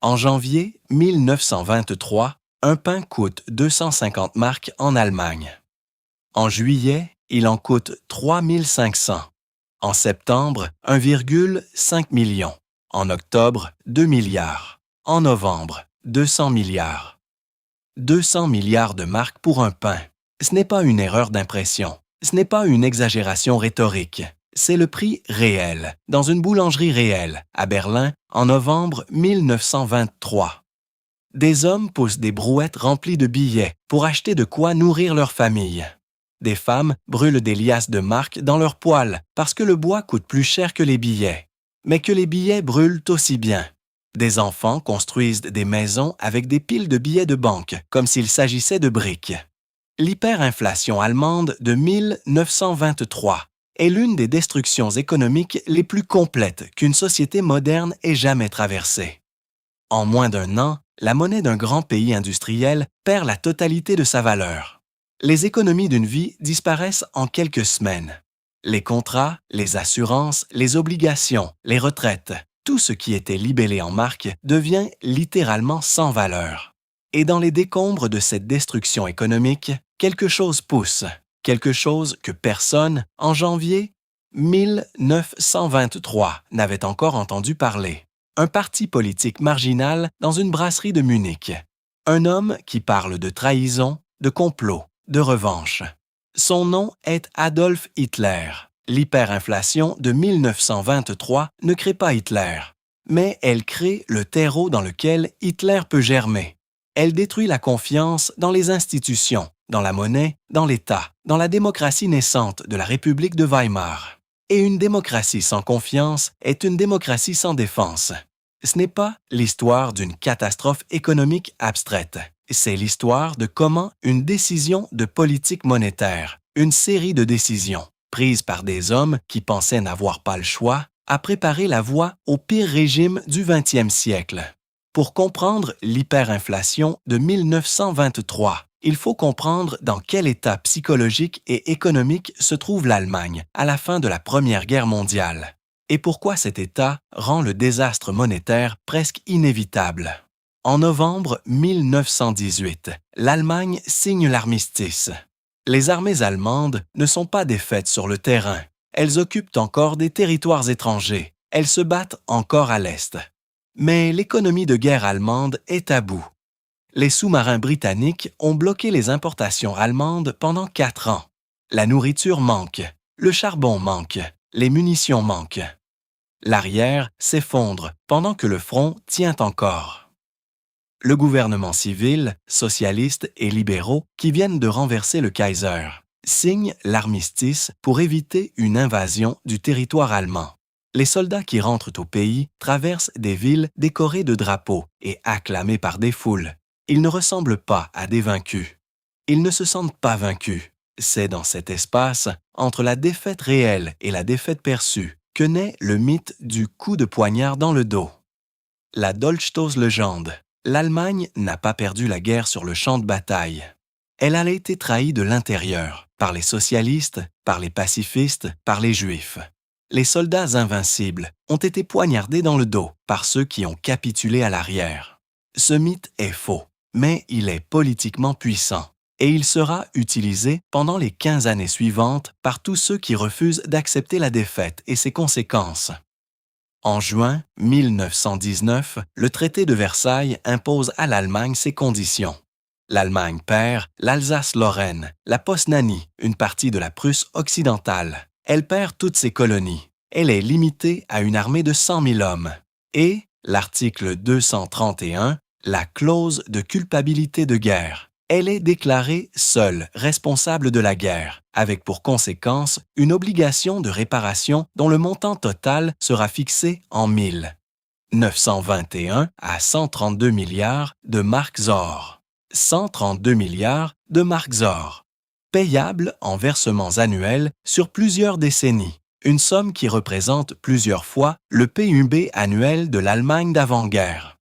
En janvier 1923, un pain coûte 250 marks en Allemagne. En juillet, il en coûte 3500. En septembre, 1,5 million. En octobre, 2 milliards. En novembre, 200 milliards. 200 milliards de marks pour un pain. Ce n'est pas une erreur d'impression. Ce n'est pas une exagération rhétorique. C'est le prix réel, dans une boulangerie réelle, à Berlin, en novembre 1923. Des hommes poussent des brouettes remplies de billets pour acheter de quoi nourrir leur famille. Des femmes brûlent des liasses de marques dans leurs poêles parce que le bois coûte plus cher que les billets, mais que les billets brûlent aussi bien. Des enfants construisent des maisons avec des piles de billets de banque, comme s'il s'agissait de briques. L'hyperinflation allemande de 1923 est l'une des destructions économiques les plus complètes qu'une société moderne ait jamais traversée. En moins d'un an, la monnaie d'un grand pays industriel perd la totalité de sa valeur. Les économies d'une vie disparaissent en quelques semaines. Les contrats, les assurances, les obligations, les retraites, tout ce qui était libellé en marque devient littéralement sans valeur. Et dans les décombres de cette destruction économique, quelque chose pousse, quelque chose que personne, en janvier 1923, n'avait encore entendu parler. Un parti politique marginal dans une brasserie de Munich. Un homme qui parle de trahison, de complot, de revanche. Son nom est Adolf Hitler. L'hyperinflation de 1923 ne crée pas Hitler, mais elle crée le terreau dans lequel Hitler peut germer. Elle détruit la confiance dans les institutions, dans la monnaie, dans l'État, dans la démocratie naissante de la République de Weimar. Et une démocratie sans confiance est une démocratie sans défense. Ce n'est pas l'histoire d'une catastrophe économique abstraite. C'est l'histoire de comment une décision de politique monétaire, une série de décisions, prises par des hommes qui pensaient n'avoir pas le choix, a préparé la voie au pire régime du 20e siècle. Pour comprendre l'hyperinflation de 1923, il faut comprendre dans quel état psychologique et économique se trouve l'Allemagne à la fin de la Première Guerre mondiale, et pourquoi cet état rend le désastre monétaire presque inévitable. En novembre 1918, l'Allemagne signe l'armistice. Les armées allemandes ne sont pas défaites sur le terrain. Elles occupent encore des territoires étrangers. Elles se battent encore à l'Est. Mais l'économie de guerre allemande est à bout. Les sous-marins britanniques ont bloqué les importations allemandes pendant 4 ans. La nourriture manque, le charbon manque, les munitions manquent. L'arrière s'effondre pendant que le front tient encore. Le gouvernement civil, socialiste et libéraux qui viennent de renverser le Kaiser signent l'armistice pour éviter une invasion du territoire allemand. Les soldats qui rentrent au pays traversent des villes décorées de drapeaux et acclamées par des foules. Ils ne ressemblent pas à des vaincus. Ils ne se sentent pas vaincus. C'est dans cet espace, entre la défaite réelle et la défaite perçue, que naît le mythe du coup de poignard dans le dos. La Dolchstoßlegende. L'Allemagne n'a pas perdu la guerre sur le champ de bataille. Elle a été trahie de l'intérieur, par les socialistes, par les pacifistes, par les juifs. Les soldats invincibles ont été poignardés dans le dos par ceux qui ont capitulé à l'arrière. Ce mythe est faux, mais il est politiquement puissant, et il sera utilisé pendant les 15 années suivantes par tous ceux qui refusent d'accepter la défaite et ses conséquences. En juin 1919, le traité de Versailles impose à l'Allemagne ses conditions. L'Allemagne perd l'Alsace-Lorraine, la Posnanie, une partie de la Prusse occidentale. Elle perd toutes ses colonies. Elle est limitée à une armée de 100 000 hommes. Et l'article 231, la clause de culpabilité de guerre. Elle est déclarée seule responsable de la guerre, avec pour conséquence une obligation de réparation dont le montant total sera fixé en 921 à 132 milliards de marks or. 132 milliards de marks or, payables en versements annuels sur plusieurs décennies, une somme qui représente plusieurs fois le PIB annuel de l'Allemagne d'avant-guerre.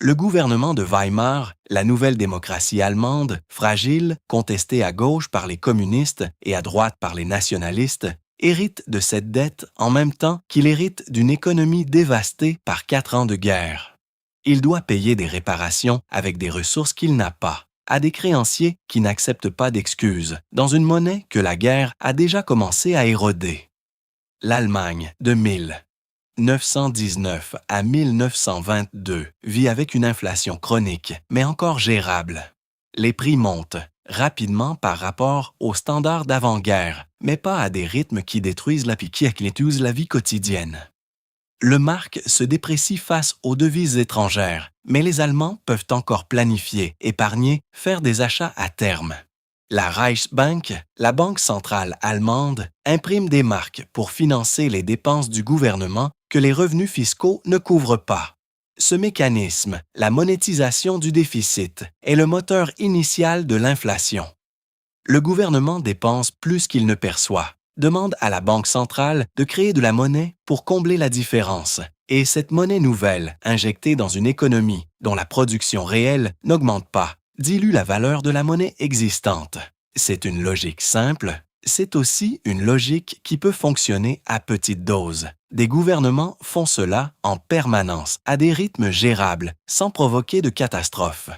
Le gouvernement de Weimar, la nouvelle démocratie allemande, fragile, contestée à gauche par les communistes et à droite par les nationalistes, hérite de cette dette en même temps qu'il hérite d'une économie dévastée par 4 ans de guerre. Il doit payer des réparations avec des ressources qu'il n'a pas, à des créanciers qui n'acceptent pas d'excuses, dans une monnaie que la guerre a déjà commencé à éroder. L'Allemagne, de 1919 à 1922, vit avec une inflation chronique, mais encore gérable. Les prix montent rapidement par rapport aux standards d'avant-guerre, mais pas à des rythmes qui détruisent la vie quotidienne. Le mark se déprécie face aux devises étrangères, mais les Allemands peuvent encore planifier, épargner, faire des achats à terme. La Reichsbank, la banque centrale allemande, imprime des marques pour financer les dépenses du gouvernement que les revenus fiscaux ne couvrent pas. Ce mécanisme, la monétisation du déficit, est le moteur initial de l'inflation. Le gouvernement dépense plus qu'il ne perçoit, demande à la Banque centrale de créer de la monnaie pour combler la différence, et cette monnaie nouvelle, injectée dans une économie dont la production réelle n'augmente pas, dilue la valeur de la monnaie existante. C'est une logique simple, c'est aussi une logique qui peut fonctionner à petite dose. Des gouvernements font cela en permanence, à des rythmes gérables, sans provoquer de catastrophe.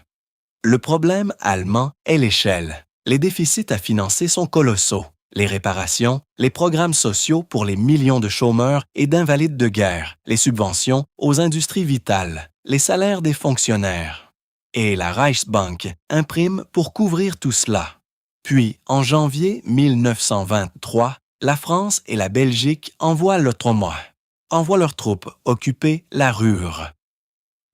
Le problème allemand est l'échelle. Les déficits à financer sont colossaux. Les réparations, les programmes sociaux pour les millions de chômeurs et d'invalides de guerre, les subventions aux industries vitales, les salaires des fonctionnaires. Et la Reichsbank imprime pour couvrir tout cela. Puis, en janvier 1923, la France et la Belgique envoient leurs troupes occuper la Ruhr.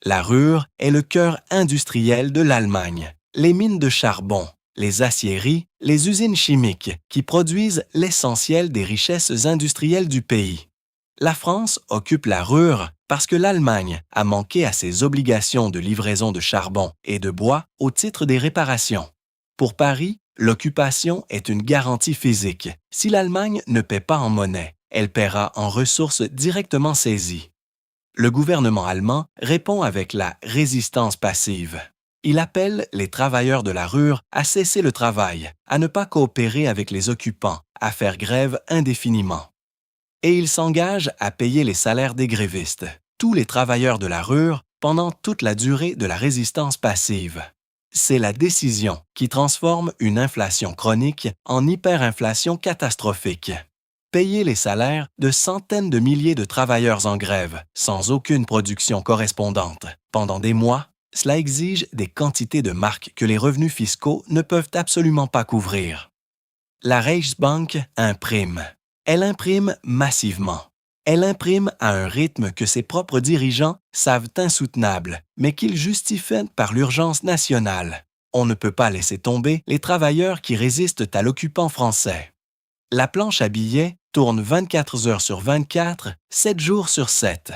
La Ruhr est le cœur industriel de l'Allemagne. Les mines de charbon, les aciéries, les usines chimiques qui produisent l'essentiel des richesses industrielles du pays. La France occupe la Ruhr parce que l'Allemagne a manqué à ses obligations de livraison de charbon et de bois au titre des réparations. Pour Paris, l'occupation est une garantie physique. Si l'Allemagne ne paie pas en monnaie, elle paiera en ressources directement saisies. Le gouvernement allemand répond avec la résistance passive. Il appelle les travailleurs de la Ruhr à cesser le travail, à ne pas coopérer avec les occupants, à faire grève indéfiniment. Et il s'engage à payer les salaires des grévistes, tous les travailleurs de la Ruhr, pendant toute la durée de la résistance passive. C'est la décision qui transforme une inflation chronique en hyperinflation catastrophique. Payer les salaires de centaines de milliers de travailleurs en grève, sans aucune production correspondante, pendant des mois, cela exige des quantités de marques que les revenus fiscaux ne peuvent absolument pas couvrir. La Reichsbank imprime. Elle imprime massivement. Elle imprime à un rythme que ses propres dirigeants savent insoutenable, mais qu'ils justifient par l'urgence nationale. On ne peut pas laisser tomber les travailleurs qui résistent à l'occupant français. La planche à billets tourne 24 heures sur 24, 7 jours sur 7.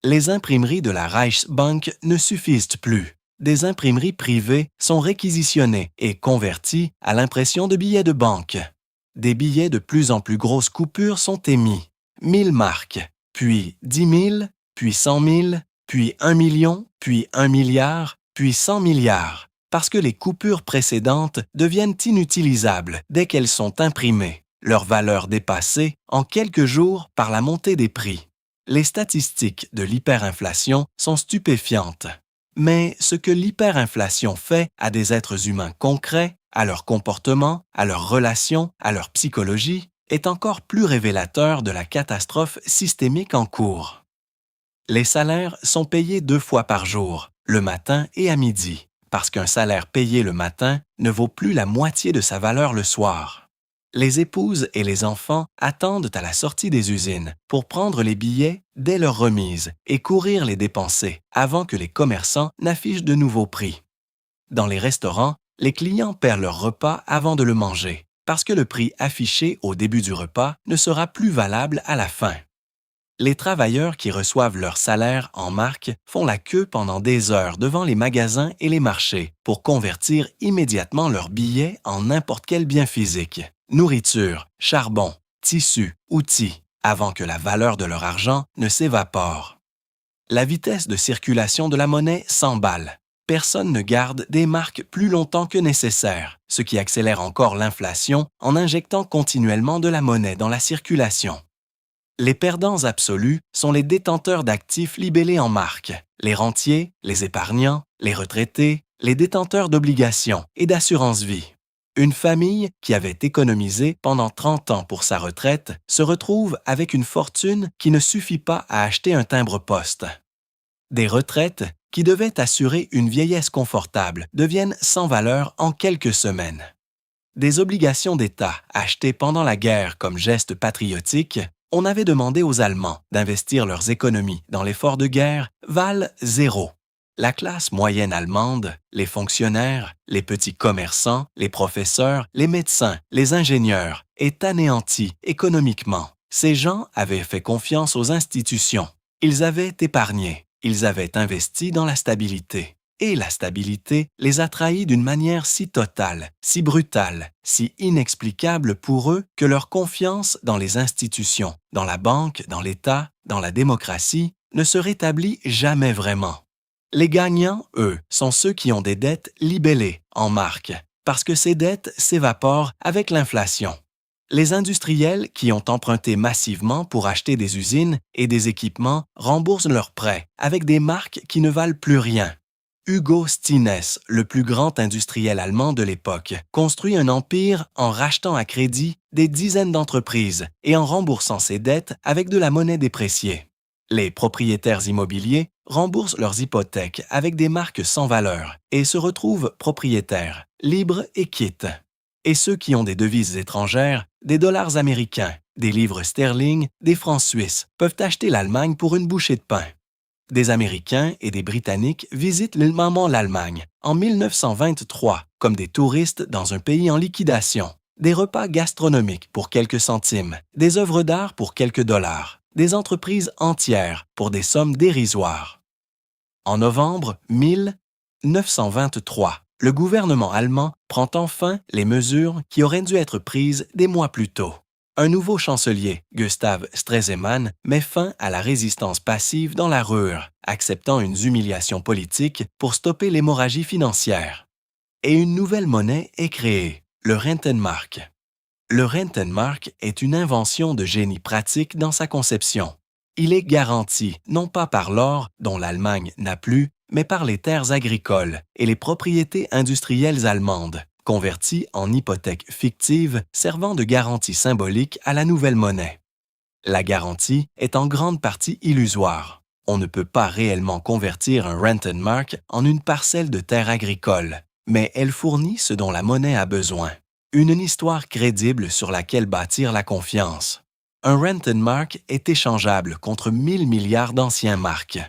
Les imprimeries de la Reichsbank ne suffisent plus. Des imprimeries privées sont réquisitionnées et converties à l'impression de billets de banque. Des billets de plus en plus grosses coupures sont émis. 1000 marks, puis 10 000, puis 100 000, puis 1 million, puis 1 milliard, puis 100 milliards, parce que les coupures précédentes deviennent inutilisables dès qu'elles sont imprimées, leur valeur dépassée en quelques jours par la montée des prix. Les statistiques de l'hyperinflation sont stupéfiantes. Mais ce que l'hyperinflation fait à des êtres humains concrets, à leur comportement, à leurs relations, à leur psychologie, est encore plus révélateur de la catastrophe systémique en cours. Les salaires sont payés 2 fois par jour, le matin et à midi, parce qu'un salaire payé le matin ne vaut plus la moitié de sa valeur le soir. Les épouses et les enfants attendent à la sortie des usines pour prendre les billets dès leur remise et courir les dépenser avant que les commerçants n'affichent de nouveaux prix. Dans les restaurants, les clients perdent leur repas avant de le manger, parce que le prix affiché au début du repas ne sera plus valable à la fin. Les travailleurs qui reçoivent leur salaire en marques font la queue pendant des heures devant les magasins et les marchés pour convertir immédiatement leurs billets en n'importe quel bien physique. Nourriture, charbon, tissus, outils, avant que la valeur de leur argent ne s'évapore. La vitesse de circulation de la monnaie s'emballe. Personne ne garde des marques plus longtemps que nécessaire, ce qui accélère encore l'inflation en injectant continuellement de la monnaie dans la circulation. Les perdants absolus sont les détenteurs d'actifs libellés en marque, les rentiers, les épargnants, les retraités, les détenteurs d'obligations et d'assurance-vie. Une famille qui avait économisé pendant 30 ans pour sa retraite se retrouve avec une fortune qui ne suffit pas à acheter un timbre-poste. Des retraites qui devaient assurer une vieillesse confortable deviennent sans valeur en quelques semaines. Des obligations d'État achetées pendant la guerre comme geste patriotique, on avait demandé aux Allemands d'investir leurs économies dans l'effort de guerre, valent zéro. La classe moyenne allemande, les fonctionnaires, les petits commerçants, les professeurs, les médecins, les ingénieurs, est anéantie économiquement. Ces gens avaient fait confiance aux institutions. Ils avaient épargné. Ils avaient investi dans la stabilité. Et la stabilité les a trahis d'une manière si totale, si brutale, si inexplicable pour eux que leur confiance dans les institutions, dans la banque, dans l'État, dans la démocratie, ne se rétablit jamais vraiment. Les gagnants, eux, sont ceux qui ont des dettes libellées, en marque, parce que ces dettes s'évaporent avec l'inflation. Les industriels qui ont emprunté massivement pour acheter des usines et des équipements remboursent leurs prêts avec des marques qui ne valent plus rien. Hugo Stinnes, le plus grand industriel allemand de l'époque, construit un empire en rachetant à crédit des dizaines d'entreprises et en remboursant ses dettes avec de la monnaie dépréciée. Les propriétaires immobiliers remboursent leurs hypothèques avec des marques sans valeur et se retrouvent propriétaires, libres et quittes. Et ceux qui ont des devises étrangères, des dollars américains, des livres sterling, des francs suisses, peuvent acheter l'Allemagne pour une bouchée de pain. Des Américains et des Britanniques visitent lentement l'Allemagne en 1923 comme des touristes dans un pays en liquidation. Des repas gastronomiques pour quelques centimes, des œuvres d'art pour quelques dollars, des entreprises entières pour des sommes dérisoires. En novembre 1923, le gouvernement allemand prend enfin les mesures qui auraient dû être prises des mois plus tôt. Un nouveau chancelier, Gustav Stresemann, met fin à la résistance passive dans la Ruhr, acceptant une humiliation politique pour stopper l'hémorragie financière. Et une nouvelle monnaie est créée, le Rentenmark. Le Rentenmark est une invention de génie pratique dans sa conception. Il est garanti non pas par l'or dont l'Allemagne n'a plus, mais par les terres agricoles et les propriétés industrielles allemandes, converties en hypothèques fictives servant de garantie symbolique à la nouvelle monnaie. La garantie est en grande partie illusoire. On ne peut pas réellement convertir un Rentenmark en une parcelle de terre agricole, mais elle fournit ce dont la monnaie a besoin. Une histoire crédible sur laquelle bâtir la confiance. Un Rentenmark est échangeable contre 1000 milliards d'anciens marks.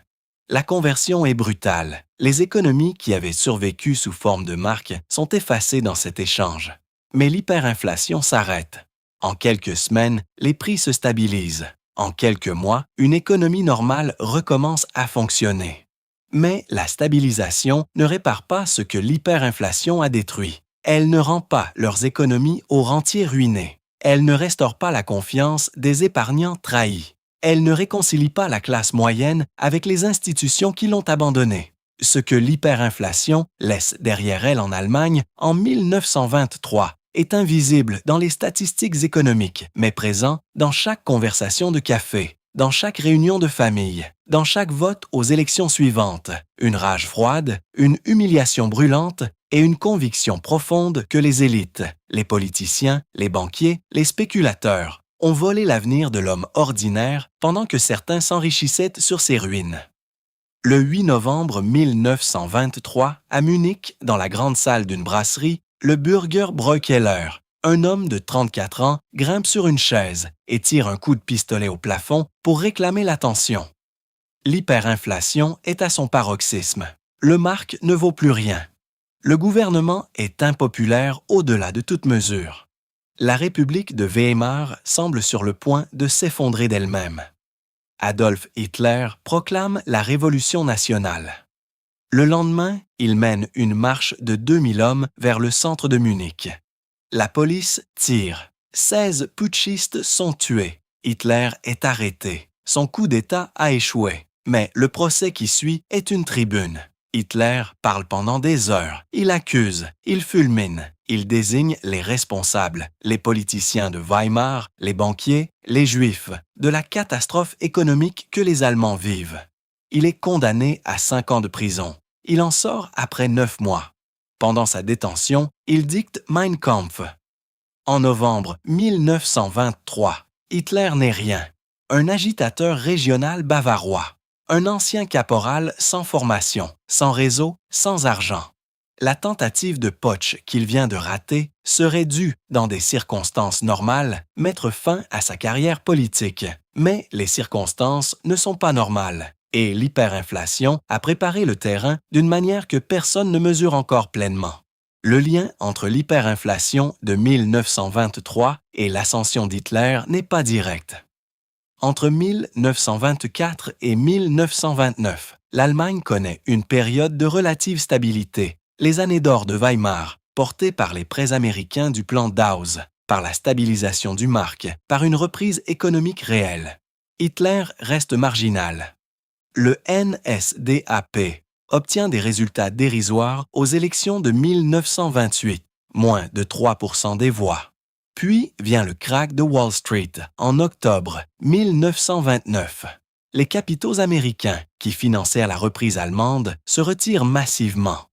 La conversion est brutale. Les économies qui avaient survécu sous forme de marques sont effacées dans cet échange. Mais l'hyperinflation s'arrête. En quelques semaines, les prix se stabilisent. En quelques mois, une économie normale recommence à fonctionner. Mais la stabilisation ne répare pas ce que l'hyperinflation a détruit. Elle ne rend pas leurs économies aux rentiers ruinés. Elle ne restaure pas la confiance des épargnants trahis. Elle ne réconcilie pas la classe moyenne avec les institutions qui l'ont abandonnée. Ce que l'hyperinflation laisse derrière elle en Allemagne en 1923 est invisible dans les statistiques économiques, mais présent dans chaque conversation de café, dans chaque réunion de famille, dans chaque vote aux élections suivantes, une rage froide, une humiliation brûlante et une conviction profonde que les élites, les politiciens, les banquiers, les spéculateurs ont volé l'avenir de l'homme ordinaire pendant que certains s'enrichissaient sur ses ruines. Le 8 novembre 1923, à Munich, dans la grande salle d'une brasserie, le Bürger Breukeler, un homme de 34 ans, grimpe sur une chaise et tire un coup de pistolet au plafond pour réclamer l'attention. L'hyperinflation est à son paroxysme. Le mark ne vaut plus rien. Le gouvernement est impopulaire au-delà de toute mesure. La République de Weimar semble sur le point de s'effondrer d'elle-même. Adolf Hitler proclame la Révolution nationale. Le lendemain, il mène une marche de 2000 hommes vers le centre de Munich. La police tire. 16 putschistes sont tués. Hitler est arrêté. Son coup d'État a échoué. Mais le procès qui suit est une tribune. Hitler parle pendant des heures, il accuse, il fulmine, il désigne les responsables, les politiciens de Weimar, les banquiers, les Juifs, de la catastrophe économique que les Allemands vivent. Il est condamné à 5 ans de prison. Il en sort après 9 mois. Pendant sa détention, il dicte Mein Kampf. En novembre 1923, Hitler n'est rien. Un agitateur régional bavarois. Un ancien caporal sans formation, sans réseau, sans argent. La tentative de putsch qu'il vient de rater serait due, dans des circonstances normales, mettre fin à sa carrière politique. Mais les circonstances ne sont pas normales, et l'hyperinflation a préparé le terrain d'une manière que personne ne mesure encore pleinement. Le lien entre l'hyperinflation de 1923 et l'ascension d'Hitler n'est pas direct. Entre 1924 et 1929, l'Allemagne connaît une période de relative stabilité, les années d'or de Weimar, portées par les prêts américains du plan Dawes, par la stabilisation du mark, par une reprise économique réelle. Hitler reste marginal. Le NSDAP obtient des résultats dérisoires aux élections de 1928, moins de 3% des voix. Puis vient le krach de Wall Street en octobre 1929. Les capitaux américains, qui financèrent la reprise allemande, se retirent massivement.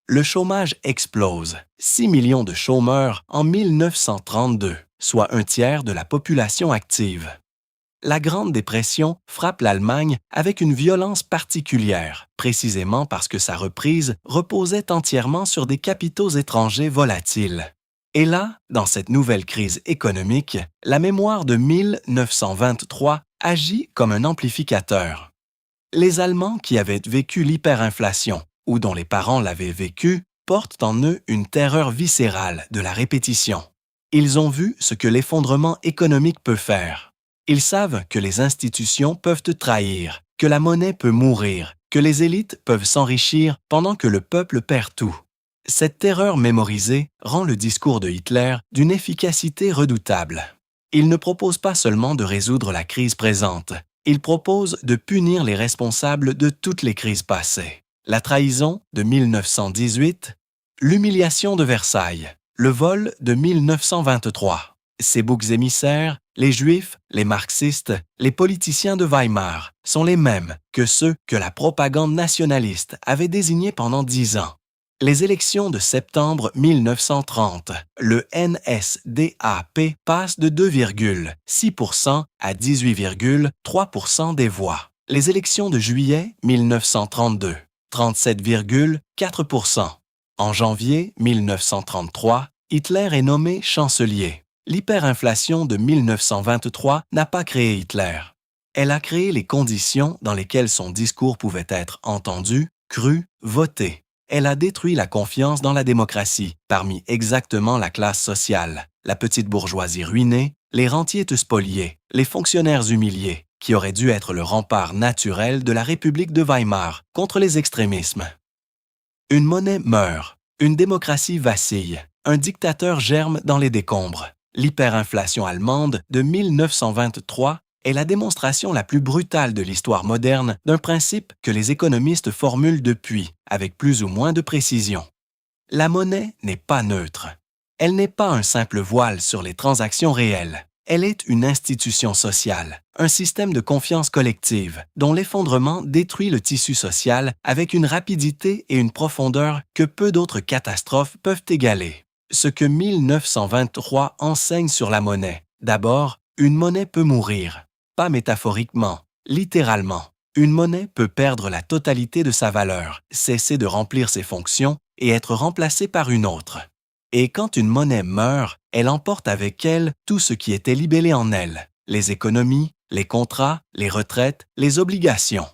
Le chômage explose, 6 millions de chômeurs en 1932, soit un tiers de la population active. La Grande Dépression frappe l'Allemagne avec une violence particulière, précisément parce que sa reprise reposait entièrement sur des capitaux étrangers volatiles. Et là, dans cette nouvelle crise économique, la mémoire de 1923 agit comme un amplificateur. Les Allemands qui avaient vécu l'hyperinflation ou dont les parents l'avaient vécue portent en eux une terreur viscérale de la répétition. Ils ont vu ce que l'effondrement économique peut faire. Ils savent que les institutions peuvent te trahir, que la monnaie peut mourir, que les élites peuvent s'enrichir pendant que le peuple perd tout. Cette terreur mémorisée rend le discours de Hitler d'une efficacité redoutable. Il ne propose pas seulement de résoudre la crise présente, il propose de punir les responsables de toutes les crises passées. La trahison de 1918, l'humiliation de Versailles, le vol de 1923. Ces boucs émissaires, les Juifs, les marxistes, les politiciens de Weimar, sont les mêmes que ceux que la propagande nationaliste avait désignés pendant 10 ans. Les élections de septembre 1930, le NSDAP passe de 2,6% à 18,3% des voix. Les élections de juillet 1932, 37,4%. En janvier 1933, Hitler est nommé chancelier. L'hyperinflation de 1923 n'a pas créé Hitler. Elle a créé les conditions dans lesquelles son discours pouvait être entendu, cru, voté. Elle a détruit la confiance dans la démocratie parmi exactement la classe sociale, la petite bourgeoisie ruinée, les rentiers spoliés, les fonctionnaires humiliés, qui auraient dû être le rempart naturel de la République de Weimar contre les extrémismes. Une monnaie meurt, une démocratie vacille, un dictateur germe dans les décombres. L'hyperinflation allemande de 1923 est la démonstration la plus brutale de l'histoire moderne d'un principe que les économistes formulent depuis, avec plus ou moins de précision. La monnaie n'est pas neutre. Elle n'est pas un simple voile sur les transactions réelles. Elle est une institution sociale, un système de confiance collective dont l'effondrement détruit le tissu social avec une rapidité et une profondeur que peu d'autres catastrophes peuvent égaler. Ce que 1923 enseigne sur la monnaie. D'abord, une monnaie peut mourir. Pas métaphoriquement, littéralement. Une monnaie peut perdre la totalité de sa valeur, cesser de remplir ses fonctions et être remplacée par une autre. Et quand une monnaie meurt, elle emporte avec elle tout ce qui était libellé en elle, les économies, les contrats, les retraites, les obligations.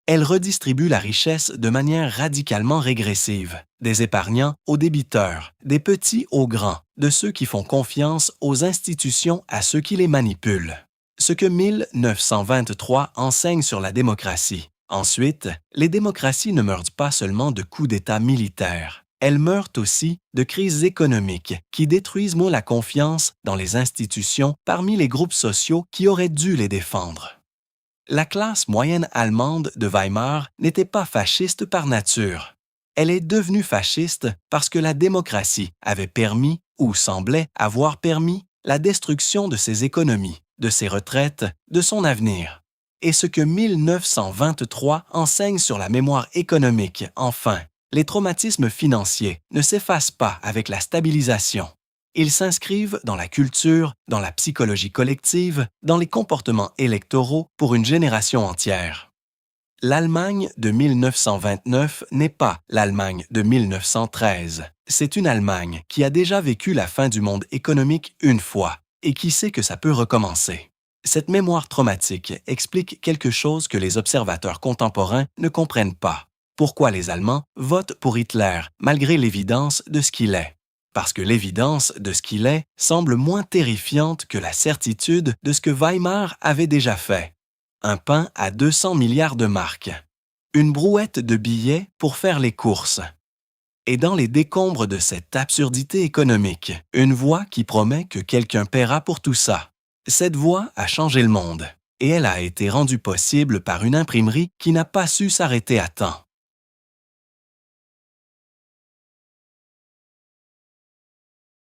Elle redistribue la richesse de manière radicalement régressive, des épargnants aux débiteurs, des petits aux grands, de ceux qui font confiance aux institutions à ceux qui les manipulent. Ce que 1923 enseigne sur la démocratie. Ensuite, les démocraties ne meurent pas seulement de coups d'État militaires. Elles meurent aussi de crises économiques qui détruisent moins la confiance dans les institutions parmi les groupes sociaux qui auraient dû les défendre. La classe moyenne allemande de Weimar n'était pas fasciste par nature. Elle est devenue fasciste parce que la démocratie avait permis, ou semblait avoir permis, la destruction de ses économies, de ses retraites, de son avenir. Et ce que 1923 enseigne sur la mémoire économique, enfin, les traumatismes financiers ne s'effacent pas avec la stabilisation. Ils s'inscrivent dans la culture, dans la psychologie collective, dans les comportements électoraux pour une génération entière. L'Allemagne de 1929 n'est pas l'Allemagne de 1913. C'est une Allemagne qui a déjà vécu la fin du monde économique une fois et qui sait que ça peut recommencer. Cette mémoire traumatique explique quelque chose que les observateurs contemporains ne comprennent pas. Pourquoi les Allemands votent pour Hitler malgré l'évidence de ce qu'il est? Parce que l'évidence de ce qu'il est semble moins terrifiante que la certitude de ce que Weimar avait déjà fait. Un pain à 200 milliards de marks. Une brouette de billets pour faire les courses. Et dans les décombres de cette absurdité économique, une voix qui promet que quelqu'un paiera pour tout ça. Cette voix a changé le monde, et elle a été rendue possible par une imprimerie qui n'a pas su s'arrêter à temps.